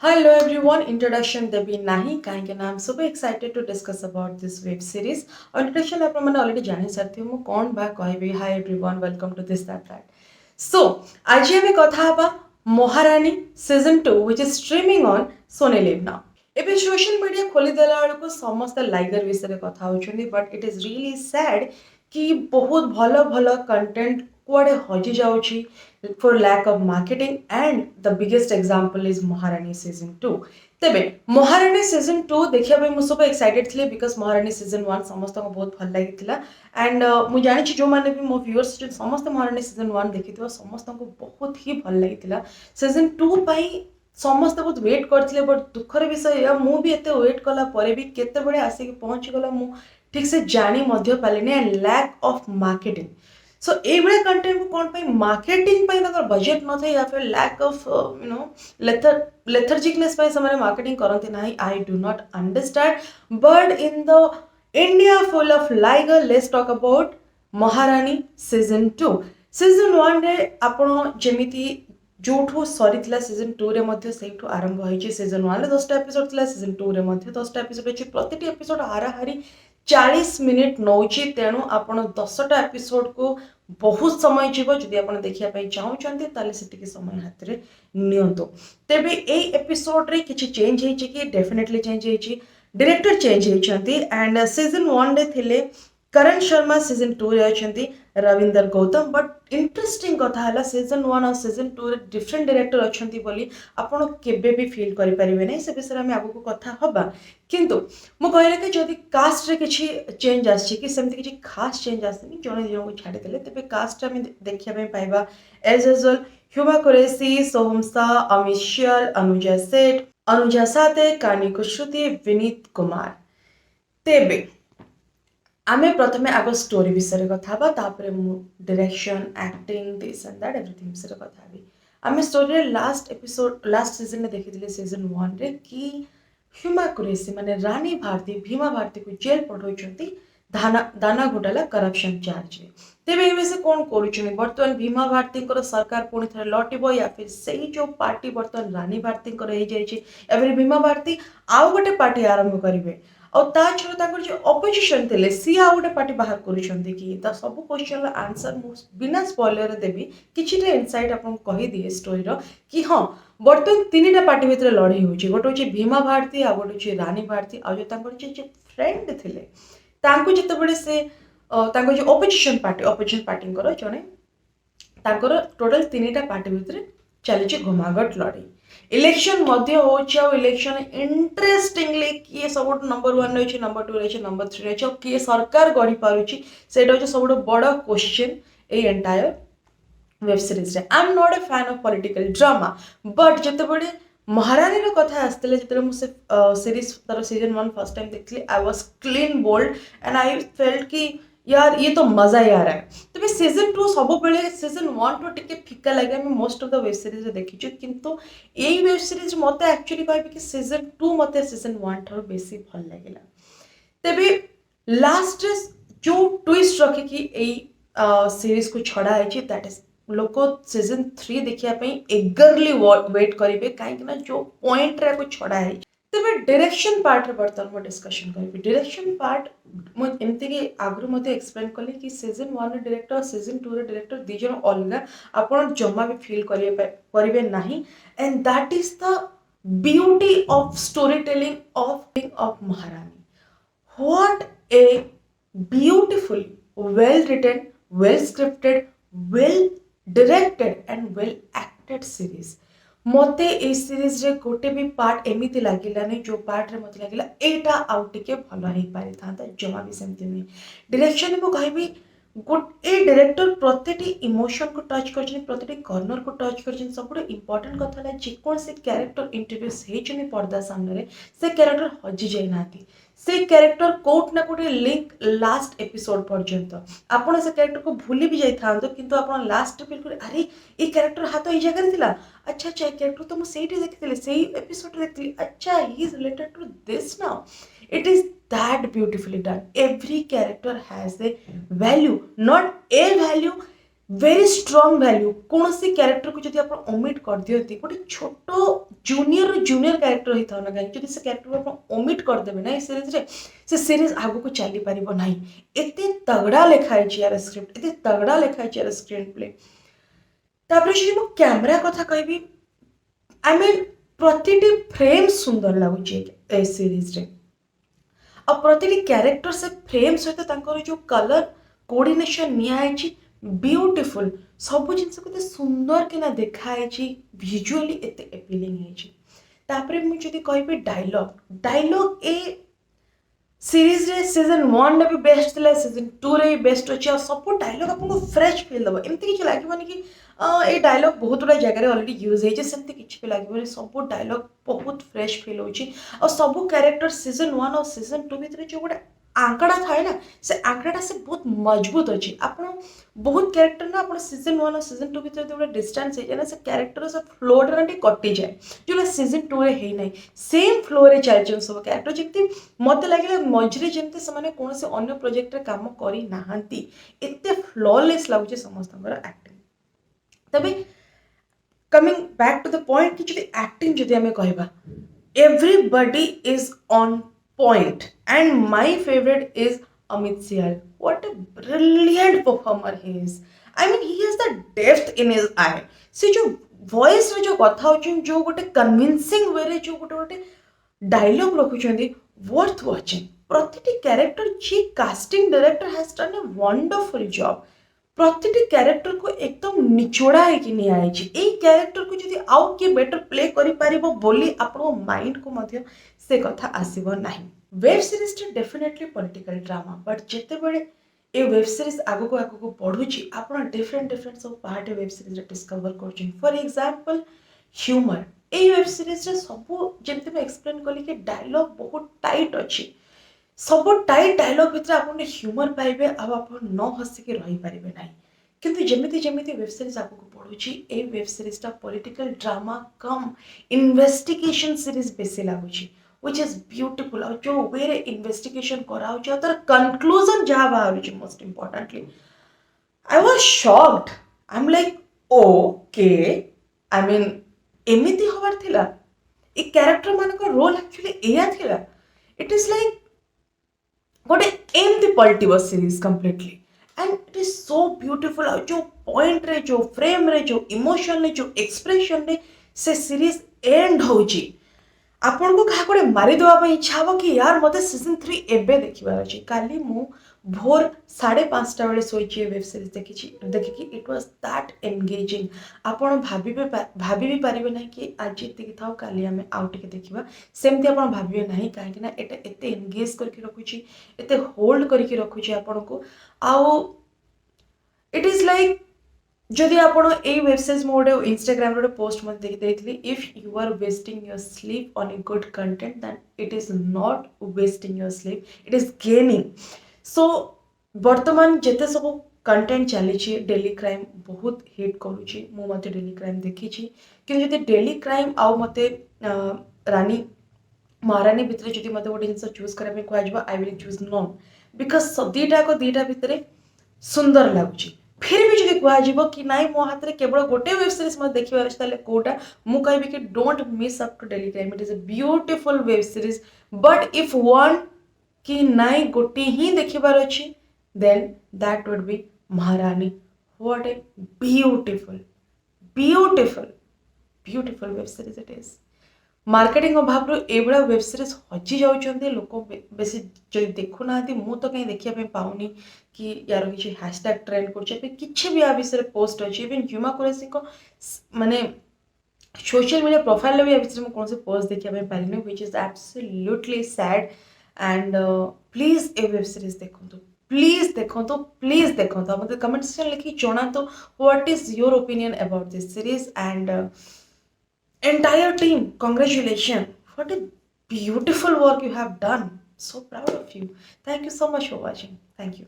Hello everyone, introduction देवी नहीं कहीं ना I'm super excited to discuss about this web series और introduction आप मैंने already जानी सकती हूँ कौन बा कहबी Hi everyone, welcome to this that so आज ଆମେ କଥା ହେବା ମହାରାଣୀ season 2 which is streaming on Sony Live now ଏବେ सोशल मीडिया खोली देला बेलକୁ ସମସ୍ତେ ଲାଇଗର ବିଷୟରେ କଥା ହଉଛନ୍ତି but it is really sad कि बहुत भल भल content कुआडे हजि जाउछि for lack of marketing and the biggest example is Maharani season 2 तेबे महारानी सीजन 2 देखिया भाई मु सब एक्साइटेड थिले बिकॉज महारानी सीजन 1 समस्त को बहुत भल लागितिला एंड मु जानि छि जो माने भी मो व्यूअर्स समस्त महारानी सीजन 1 देखिथिबो समस्त को बहुत ही भल लागितिला सीजन 2 पाई समस्त बहुत वेट करथिले बट दुखर विषय या मु भी एते वेट कला परे भी केते बडे आसी के पहुंची गला मु ठीक से जानी मध्य पालिनी and lack of marketing so ए बड़े कंटेंट को कौन पाई मार्केटिंग पाई तकर बजट न थे या फिर लैक ऑफ यू नो लेथर्जिकनेस पाई समाने मार्केटिंग करंती नाही I do not understand but in the India full of liger let's talk about महारानी सीजन 2 सीजन 1 रे आपण जेमिति जोठो सरी सीजन 2 रे मध्य सेठो आरंभ होइछि सीजन 1 रे 10टा एपिसोड थिला सीजन 2 रे मध्य 10टा एपिसोड अछि प्रतिटी एपिसोड हाराहारी 40 मिनिट नौछि तेणु आपण 10टा एपिसोड को बहुत समय जीव जदि आपण देखिया पई चाहउछन्ती ताले सेटिके समय हाथ रे नियंतो तेबे ए एपिसोड रे किछि चेंज हेछि कि डेफिनेटली चेंज हेछि डायरेक्टर चेंज हेछन्ती एंड सीजन 1 रे थिले करण शर्मा सीजन 2 रे अछन्ती रविंदर गौतम बट इंटरेस्टिंग कथा है सीजन 1 और सीजन 2 रे डिफरेंट डायरेक्टर अछन्ती बोली आपण केबे भी फील करि परिबे नै से विषय में आगु को कथा हबा किंतु मु कहले कि जदि कास्ट रे किछि चेंज आछि कि सेमति किछि खास चेंज आछनी जने जन को छाडी देले तबे कास्ट हम देखिया में पाइबा एज यूजुअल ह्यूमा कुरैशी सोहम शाह अमित शल अनुजा सेठ अनुजा साते कानी कुश्रुति विनीत कुमार तेबे आमे प्रथमे आगो स्टोरी विषय कथा बा तापरे मु direction acting this and that everything विषय कथा बी आमे स्टोरी रे लास्ट एपिसोड लास्ट सीजन में देखिथिले सीजन 1 रे कि ह्यूमा कुरैशी माने रानी भारती भीमा भारती को जेल पठौछंती दाना घोटाला करप्शन चार्ज रे तेबे ए विषय कोन करूछनी वर्तमान भीमा भारती को सरकार पुणी थरे लटिबो या फिर सही जो पार्टी वर्तमान रानी भारती को रही जाई छी या फिर भीमा भारती आउ गोटे पार्टी आरंभ करिवे और ता छरो ताकर जो ऑपोजिशन थिले सी आ गोटे पार्टी बाहर करूछंती कि ता सब क्वेश्चन रा आंसर मु बिना स्पॉइलर देबी किछिटा इनसाइट आपन कहि दिए स्टोरी रो कि हां वर्तमान तीनटा पार्टी भितर लड़ाई होची गोटे होची भीमा भारती आ गोटे होची रानी भारती आ जो ताकर जे फ्रेंड थिले तांको जते बडे से तांको जो ऑपोजिशन पार्टी करो जने ताकर टोटल तीनटा पार्टी भितर चली घुमागट लड़ाई इलेक्शन मध्य होची इलेक्शन इंटरेस्टिंगली किए सब नंबर 1 रही नंबर 2 रही नंबर 3 रही किए सरकार गढ़ी पारुची सेटा होची सब बड़ क्वेश्चन ए एंटायर वेब सीरीज रे I am not a fan of political drama but जते बड़े महारानी रो कथा आस्तेले जते मु से सीरीज तार सीजन 1 फर्स्ट टाइम देखली I was clean bowled and I felt कि यार ये तो मजा ही आ रहा है तबे सीजन 2 सब बेले सीजन 1 टू टिके फिका लगे मैं most of the web series रे देखि छु किंतु एई वेब सीरीज मते एक्चुअली कहबी कि सीजन 2 मते सीजन 1 थारो बेसी भल लागेला तबे लास्ट जो ट्विस्ट रखे कि एई सीरीज को छड़ा है छी दैट इज लोक सीजन 3 देखिया पई एगरली वेट करिवे काहे कि ना जो पॉइंट रे को छड़ा है तबे डायरेक्शन पार्ट रे बर्तन मो डिस्कशन करबी डायरेक्शन पार्ट मो एमती कि आगु मते एक्सप्लेन कली कि सीजन 1 रे डायरेक्टर सीजन 2 रे डायरेक्टर दी जन अलगा आपण जम्मा भी फील करिवे नाही and that is the beauty of story telling of Maharani what a beautiful well written well scripted well directed and well acted series मते ए सीरीज रे गोटे भी पार्ट एमिति लागिलानी जो पार्ट रे मते लागिला एटा आउट टिके भलो हेई पारि थांता जमा भी सेमति नै डायरेक्शन मो कहबी गोटे डायरेक्टर प्रतिटी इमोशन को टच करछन प्रतिटी कॉर्नर को टच करछन सबुठे इंपोर्टेंट कथा ला जे कोन से कैरेक्टर इंट्रोड्यूस हेचनी पर्दा सामने रे से कैरेक्टर हजि जाई नाती से कैरेक्टर कोट ना कोटे लिंक लास्ट एपिसोड पर्यंत आपण से कैरेक्टर को भूली भी जाई थांतो किंतु आपण लास्ट बिल्कुल अरे ए कैरेक्टर हाथ ए जगह थिला अच्छा अच्छा कैरेक्टर तो मु सेठी देखिथिले सेही एपिसोड देखिथिले अच्छा he is related to this now it is that beautifully done every character has a value not a value very स्ट्रंग value कौन सी कैरेक्टर को जब आप ओमिट कर दियंती गोटे छोट जूनियर जूनियर कैरेक्टर होता हो ना कहीं से कैरेक्टर को आप ओमिट करदेवे ना सीरीज रे से सीरीज आगू को चली पार ना एत तगड़ा लिखाई यार स्क्रिप्ट एत तगड़ा लिखाई यार स्क्रीन प्ले तापर जो कैमेरा कथा कहबी आई मीन प्रति फ्रेम सुंदर लगुच सीरीज रे आ प्रति कैरेक्टर से फ्रेम सहित जो कलर कोऑर्डिनेशन नियाई ब्यूटीफुल सब जिनस को सुंदर कि देखाई विजुअली एते एपिलिंग है मुझे कहबी डायलॉग डायलॉग ए सीरीज रे सीजन 1 रे भी बेस्ट थिला सीजन 2 रे भी बेस्ट अच्छे सब डायलॉग आपको फ्रेश फील दब एमती किसी लगे कि ये डायलॉग बहुत गुड़ा जगह ऑलरेडी यूज होती सेमती किसी भी लगे सब डायलॉग बहुत फ्रेश फील हो सब कैरेक्टर सीजन 1 और सीजन 2 भितर जो गोटे आंकड़ा थाए ना से आंकड़ा से बहुत मजबूत अच्छी आप बहुत कैरेक्टर ना आप सीजन 1 और सीजन 2 भितर गोटे डिस्टेंस हो जाए ना से कैरेक्टर से फ्लोटा ना कटि जाए जो सीजन 2 रे है ना सेम फ्लो रे चलते सब कैरेक्टर जमी मत लगे मझे जमी से कौन से अन्य प्रोजेक्ट रे काम करना एत फ्लॉलेस लगुच समस्त एक्टिंग तबे coming back to the point कि जो एक्टिंग जदि आमे कहबा everybody is on point and my favorite is Amit Sial. What a brilliant performer he is. I mean he has the depth in his eye. से जो voice रे जो कथा होचन जो गोटे convincing way रे जो गोटे dialogue रखुचंदी worth watching. प्रतिटी character जी casting director has done a wonderful job. प्रतिटी कैरेक्टर को एकदम निचोड़ा है कि नहीं आई यही कैरेक्टर को जब आउ किए बेटर प्ले करि पारिबो बोली आपनो माइंड को मध्य से कथा आसीबो नाही वेब सीरीज टे डेफिनेटली पॉलिटिकल ड्रामा बट जेते बड़े ए वेब सीरीज आगो को पढुची आपण डिफरेंट डिफरेंट सब पार्ट वेब सीरीज रे डिस्कवर करछन फॉर एग्जांपल ह्यूमर ए वेब सीरीज रे सब जेते मैं एक्सप्लेन कली कि डायलॉग बहुत टाइट अछि सब टाइट डायलॉग भितर आप ह्यूमर पाइबे आप न हसिकी रही पारे ना किंतु जमिति जमिति वेब सीरीज आपको पढ़ुची ए वेब सीरीज टा पॉलिटिकल ड्रामा कम इन्वेस्टिगेशन सीरीज बेसी लगुच व्हिच इज ब्यूटीफुल और जो वे रे इन्वेस्टिगेशन करा तार कंक्लूजन जहाँ बाहर most importantly I was shocked I am like okay I mean एमिति हबार थिला ए कैरेक्टर मानक रोल एक्चुअली एया थिला इट इज लाइक गोटे एमती पलटिव series completely and it is so beautiful जो पॉइंट रे जो फ्रेम रे जो इमोशन रे जो एक्सप्रेशन रे से सीरीज एंड होची आपन को कहा कोडे मारी देवा इच्छा हो कि यार मते सीजन 3 एबे देखिबार अछि काली मु भोर 5:30 बेले सोइची वेब सीरीज देखि इट वाज दैट एंगेजिंग आपन भाभी भी पारिबे ना कि आज एति थाओ काली हमें आउट के देखिबा सेमती आपन भाबिबे नाही काहे कि ना एटा एते एंगेज करके रखुची एते होल्ड करके रखुची आपन को आउ इट इज लाइक जदि आपण ए वेब सीरीज मोडे इंस्टाग्राम रे पोस्ट मत देखि देथिली if you are wasting your sleep on a good content then it is not wasting your sleep it is gaining so वर्तमान जेते सब कंटेंट चली डेली क्राइम बहुत हिट करुच्ची मुझे डेली क्राइम देखी कि जब डेली क्राइम आउ मते रानी महारानी भितर जब मत गोटे जिन चूज करने कह I will choose none because दीटा भितर सुंदर लगुच फिर भी जब कह कि नाई मो हाथ में केवल गोटे वेब सीरीज मत देखिबार अच्छे कौटा मु कहबी कि don't miss up to Delhi crime it is a beautiful web series but if one कि नाई गोटे ही देखिबार अच्छी then that would be Maharani what a beautiful beautiful beautiful web series it is marketing अभाव एभा वेब सीरीज हजि जाउछन्ते लोक बेसी जो देखु ना मु तो कहीं देखिया पाऊनी कि यार किसी हैशटैग ट्रेंड कर भी आ विषय पोस्ट अच्छी इवन ह्यूमा कुरेशी को माने सोशल मीडिया प्रोफाइल भी आ विषय में कौन से पोस्ट देखिया पारिनी which is absolutely sad and please ए वेब सीरीज देखो प्लीज देखो मतलब कमेंट सेक्शन लिखी जना तो what is your opinion about this series and entire team congratulations what a beautiful work you have done so proud of you thank you so much for watching thank you